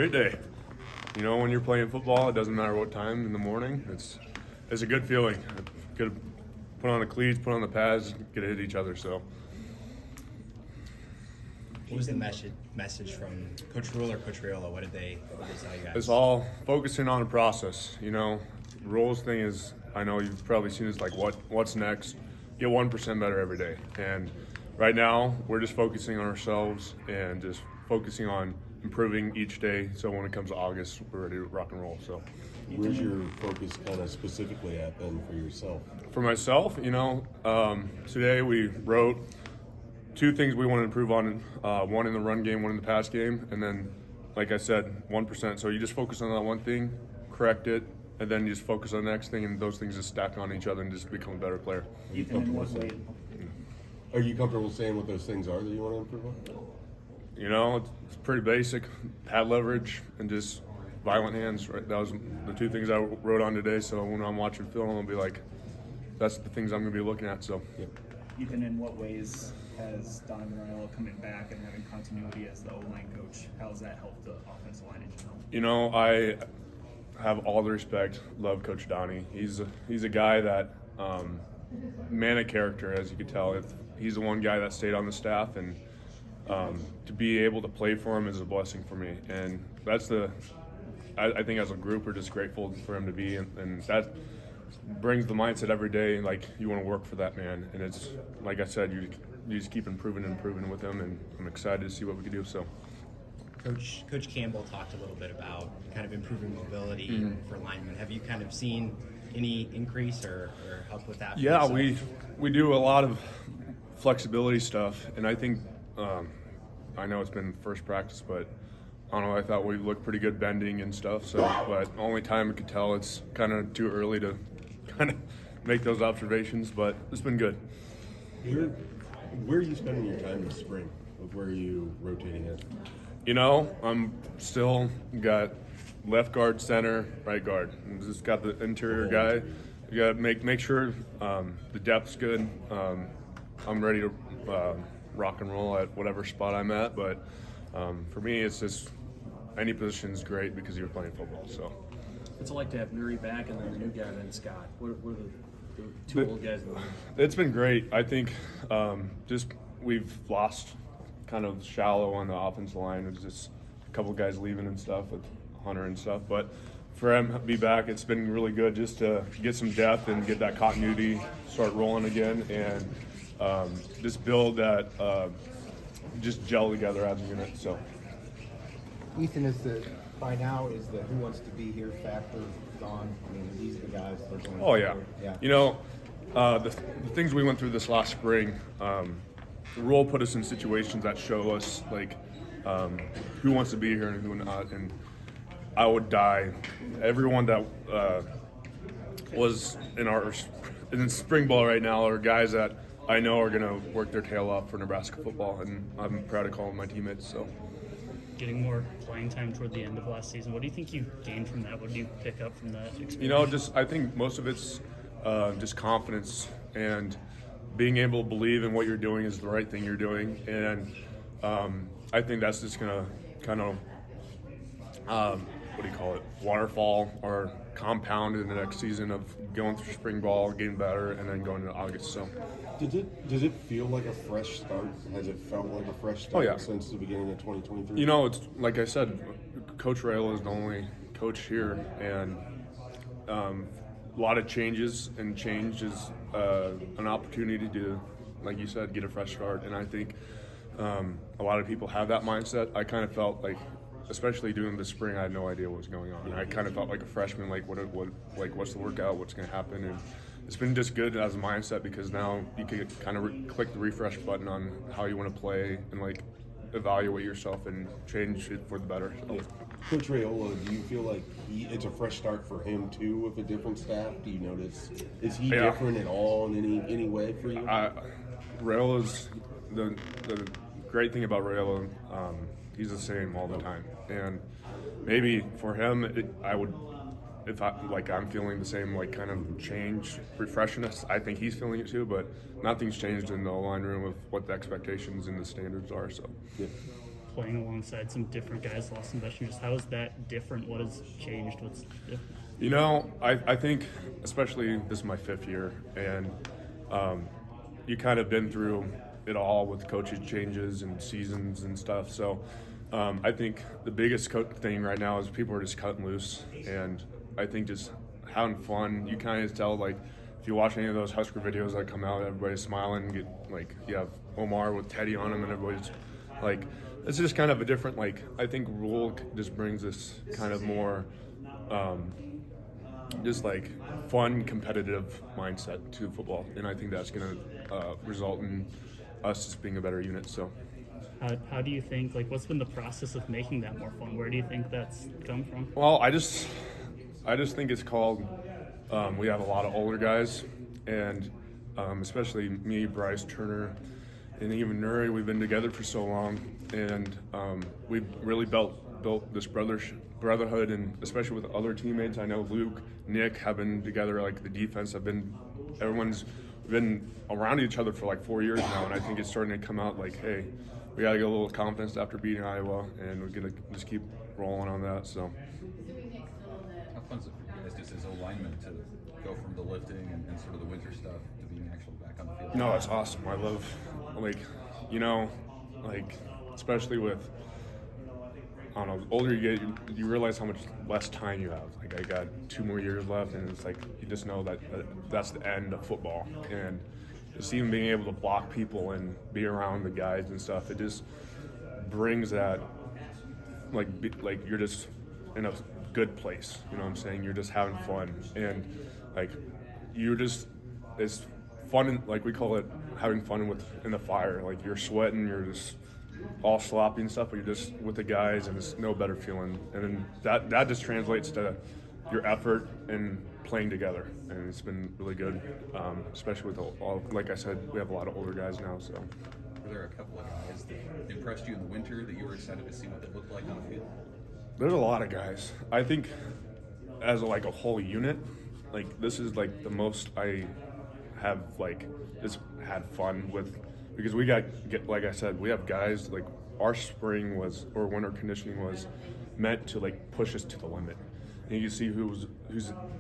Great day. You know, when you're playing football, it doesn't matter what time in the morning. It's a good feeling. Good to put on the cleats, put on the pads, get to hit each other. So, What was the message from Coach Rule or Coach Raiola? What did they tell you guys? it's all focusing on the process. You know, Rule's thing is, I know you've probably seen this, like what's next. Get 1% better every day. And right now, we're just focusing on ourselves and just focusing on improving each day. So when it comes to August, we're ready to rock and roll. So. Where's your focus kind of specifically at then for yourself? For myself, you know, today we wrote two things we want to improve on, one in the run game, one in the pass game, and then, like I said, 1%. So you just focus on that one thing, correct it, and then you just focus on the next thing, and those things just stack on each other and just become a better player. Are you comfortable saying what those things are that you want to improve on? You know, it's pretty basic, pad leverage and just violent hands. Right, that was the two things I wrote on today. So when I'm watching film, I'll be like, that's the things I'm going to be looking at. So, Ethan, in what ways has Donovan Raiola coming back and having continuity as the O-line coach, how has that helped the offensive line in general? you know, I have all the respect, love Coach Donnie. He's a guy that man of character, as you can tell. He's the one guy that stayed on the staff, and to be able to play for him is a blessing for me. And that's I think as a group, we're just grateful for him to be, and that brings the mindset every day, like you want to work for that man. And it's, like I said, you just keep improving with him, and I'm excited to see what we can do. So. Coach Campbell talked a little bit about kind of improving mobility for linemen. Have you kind of seen any increase or help with that? Yeah, we do a lot of flexibility stuff, and I think I know it's been first practice, but I don't know, I thought we looked pretty good bending and stuff. So, but only time we could tell, it's kind of too early to kind of make those observations, but it's been good. Where are you spending your time this spring? Where are you rotating at? You know, I'm still got left guard, center, right guard. I'm just got the interior guy. You got to make sure the depth's good. I'm ready to rock and roll at whatever spot I'm at. But for me, it's just any position is great because you're playing football. So. What's it like to have Nuri back and then the new guy, then Scott? What are the two old guys in the league? It's been great. I think just we've lost kind of shallow on the offensive line. It was just a couple guys leaving and stuff with Hunter and stuff. But for him to be back, it's been really good just to get some depth and get that continuity, start rolling again, and just build that, just gel together as a unit. So, Ethan, by now is the who wants to be here factor gone? I mean, these are the guys that are going. Oh yeah. Yeah. You know, the things we went through this last spring. The role put us in situations that show us like who wants to be here and who not, and I would die. Everyone that was in spring ball right now are guys that I know are going to work their tail off for Nebraska football, and I'm proud to call them my teammates. So, getting more playing time toward the end of last season, what do you think you gained from that? What do you pick up from that experience? You know, I think most of it's just confidence and being able to believe in what you're doing is the right thing you're doing, and I think that's just gonna kind of waterfall or compound in the next season of going through spring ball, getting better, and then going into August. So, Does it feel like a fresh start? Has it felt like a fresh start since the beginning of 2023? You know, it's like I said, Coach Raiola is the only coach here, and a lot of changes, and change is an opportunity to, like you said, get a fresh start. And I think a lot of people have that mindset. I kind of felt like, especially doing the spring, I had no idea what was going on. I kind of felt like a freshman, like what's the workout, what's going to happen, and it's been just good as a mindset because now you can kind of click the refresh button on how you want to play and like evaluate yourself and change it for the better. So. Coach Raiola, do you feel like it's a fresh start for him too with a different staff? Do you notice, is he different at all in any way for you? Raiola's the great thing about Raiola, he's the same all the time, and maybe for him I would, if I'm feeling the same like kind of change, refreshness, I think he's feeling it too, but nothing's changed in the line room of what the expectations and the standards are. So. Yeah. playing alongside some different guys, lost some veterans. Just how is that different? What has changed? What's different? You know, I think, especially this is my 5th year, and you kind of been through it all with coaching changes and seasons and stuff. So I think the biggest thing right now is people are just cutting loose, and I think just having fun. You kind of tell, like, if you watch any of those Husker videos that come out, everybody's smiling. You have Omar with Teddy on him, and everybody's like, it's just kind of a different, like, I think Rule just brings this kind of more just like fun, competitive mindset to football, and I think that's going to result in us just being a better unit. So, how do you think? Like, what's been the process of making that more fun? Where do you think that's come from? Well, I just think it's called. We have a lot of older guys, and especially me, Bryce, Turner, and even Nuri. We've been together for so long, and we've really built this brotherhood, and especially with other teammates. I know Luke, Nick have been together. Like, the defense everyone's been around each other for like 4 years now, and I think it's starting to come out like, hey, we got to get a little confidence after beating Iowa, and we're gonna just keep rolling on that. So. How fun is it for you guys just as a lineman to go from the lifting and sort of the winter stuff to being actually back on the field? No, it's awesome. I love, like, especially with, I don't know, the older you get, you realize how much less time you have. Like, I got 2 more years left, and it's like, you just know that that's the end of football. And just even being able to block people and be around the guys and stuff, it just brings that, like you're just in a good place. You know what I'm saying? You're just having fun. And, like, it's fun, like we call it having fun in the fire. Like, you're sweating, you're just all sloppy and stuff, but you're just with the guys, and it's no better feeling. And then that just translates to your effort and playing together, and it's been really good, especially with all, like I said, we have a lot of older guys now. So, Were there a couple of guys that impressed you in the winter that you were excited to see what they looked like on the field? there's a lot of guys. I think as like a whole unit, like, this is like the most I have like just had fun with, because we like I said, we have guys, like, our spring was, or winter conditioning was meant to like push us to the limit, and you see who's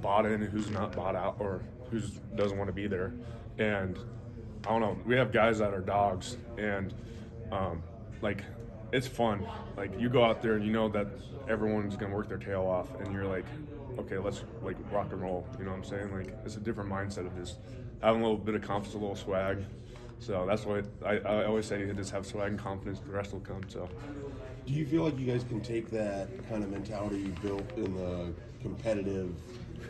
bought in and who's not bought out, or who doesn't want to be there. And I don't know, we have guys that are dogs, and like, it's fun. Like, you go out there and you know that everyone's gonna work their tail off, and you're like, okay, let's like rock and roll. You know what I'm saying? Like, it's a different mindset of just having a little bit of confidence, a little swag. So that's why I always say, you just have swag and confidence, the rest will come. So, Do you feel like you guys can take that kind of mentality you built in the competitive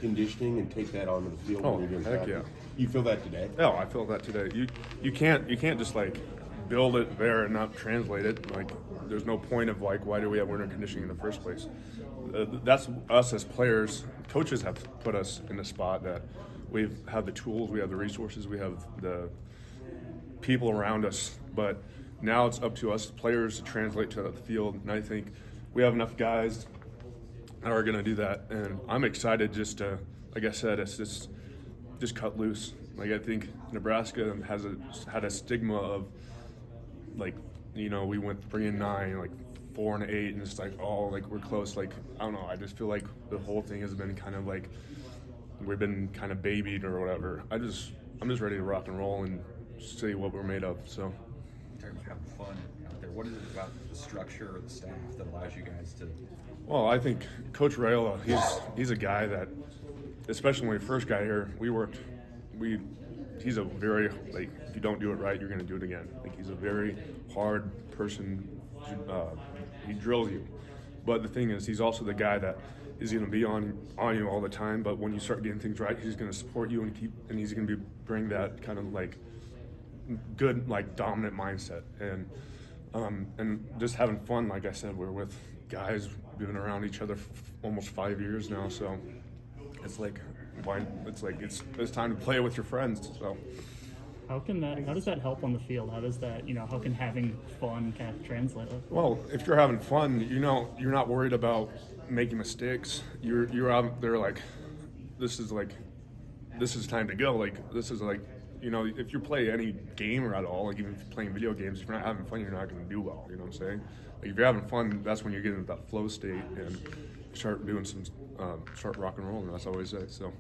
conditioning and take that onto the field Oh, when you're doing heck practice? yeah. You feel that today? no, I feel that today. You can't just like build it there and not translate it. Like, there's no point of like, why do we have winter conditioning in the first place? That's us as players. Coaches have put us in a spot that we've had the tools, we have the resources, we have the people around us, but now it's up to us players to translate to the field, and I think we have enough guys that are going to do that, and I'm excited just to, like I said, it's just cut loose. Like, I think Nebraska had a stigma of, like, you know, we went 3-9, like 4-8, and it's like, oh, like, we're close. Like, I don't know, I just feel like the whole thing has been kind of like, we've been kind of babied or whatever. I'm just ready to rock and roll and see what we're made of. So, In terms of having fun out there, what is it about the structure or the staff that allows you guys to? well, I think Coach Raiola, he's a guy that, especially when we first got here, he's a very, like, if you don't do it right, you're going to do it again. Like, he's a very hard person. He drills you. But the thing is, he's also the guy that is going to be on you all the time. But when you start getting things right, he's going to support you and he's going to bring that kind of like good, like, dominant mindset, and just having fun. Like I said, we're with guys been around each other for almost 5 years now, so it's like it's time to play with your friends. So How does that help on the field? How does that, how can having fun kind of translate? well, if you're having fun, you're not worried about making mistakes. You're out there like, this is time to go. Like, this is like you know, if you play any game or at all, like even if you're playing video games, if you're not having fun, you're not going to do well. You know what I'm saying? Like if you're having fun, that's when you get into that flow state and start doing some, start rock and roll. And that's how I always say. So.